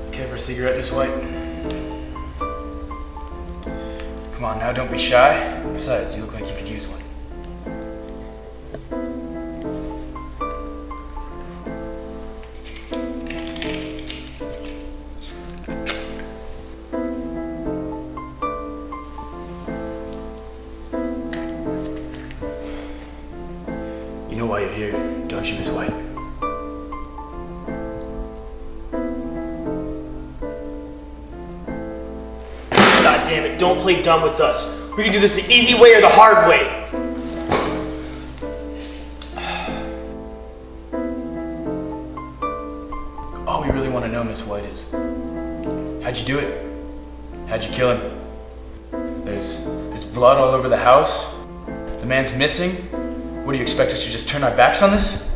Okay for a cigarette, Miss White? Come on now, don't be shy. Besides, you look like you could use one. You know why you're here, don't you, Miss White? God damn it, don't play dumb with us. We can do this the easy way or the hard way. All we really want to know, Miss White, is how'd you do it? How'd you kill him? There's blood all over the house. The man's missing. What do you expect us to just turn our backs on this?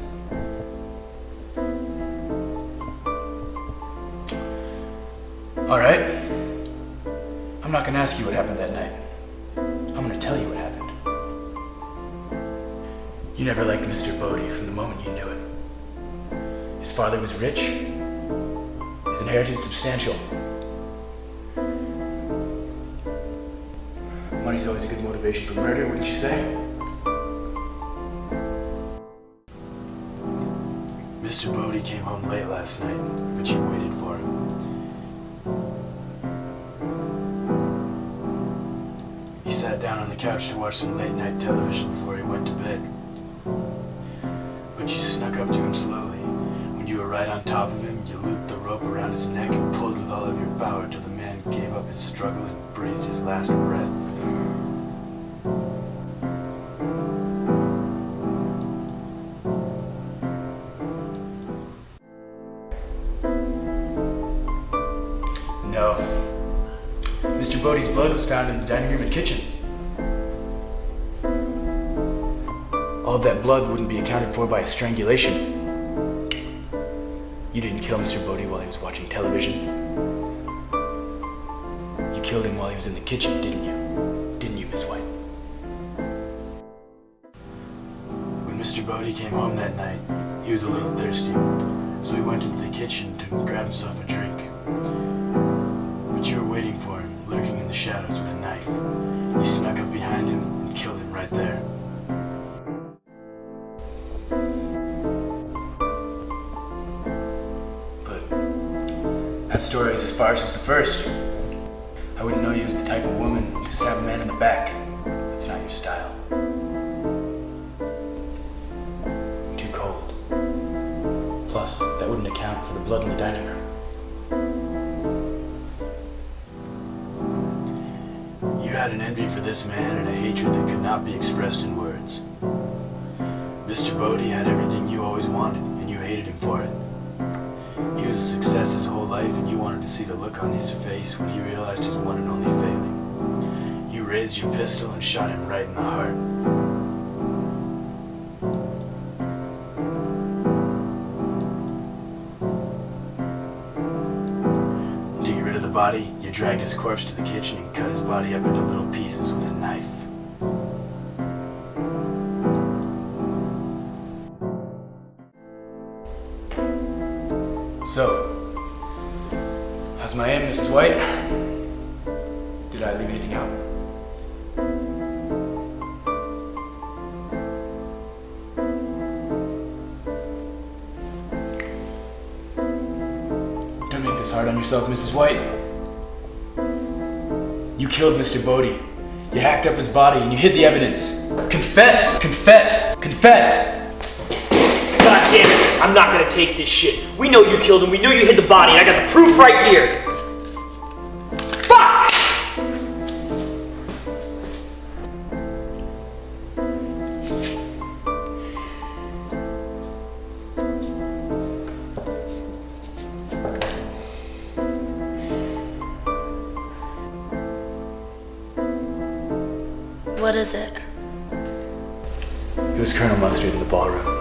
All right. I'm not gonna ask you what happened that night. I'm gonna tell you what happened. You never liked Mr. Boddy from the moment you knew it. His father was rich. His inheritance substantial. Money's always a good motivation for murder, wouldn't you say? Mr. Boddy came home late last night, but you waited for him. He sat down on the couch to watch some late-night television before he went to bed. But you snuck up to him slowly. When you were right on top of him, you looped the rope around his neck and pulled with all of your power till the man gave up his struggle and breathed his last breath. No. Mr. Boddy's blood was found in the dining room and kitchen. All of that blood wouldn't be accounted for by a strangulation. You didn't kill Mr. Boddy while he was watching television. You killed him while he was in the kitchen, didn't you? Didn't you, Miss White? When Mr. Boddy came home that night, he was a little thirsty, so he went into the kitchen to grab himself a drink. But you were waiting for him, lurking in the shadows with a knife. You snuck up behind him and killed him right there. But that story is as farce as the first. I wouldn't know you as the type of woman to stab a man in the back. That's not your style. Too cold. Plus, that wouldn't account for the blood in the dining room. You had an envy for this man and a hatred that could not be expressed in words. Mr. Boddy had everything you always wanted, and you hated him for it. He was a success his whole life, and you wanted to see the look on his face when he realized his one and only failing. You raised your pistol and shot him right in the heart. To get rid of the body, you dragged his corpse to the kitchen and cut his body up into little pieces with a knife. So, how's my aim, Mrs. White? Did I leave anything out? Don't make this hard on yourself, Mrs. White. You killed Mr. Boddy. You hacked up his body and you hid the evidence. Confess! Confess! Confess! God damn it, I'm not gonna take this shit. We know you killed him, we know you hid the body, and I got the proof right here. Fuck! What is it? It was Colonel Mustard in the ballroom.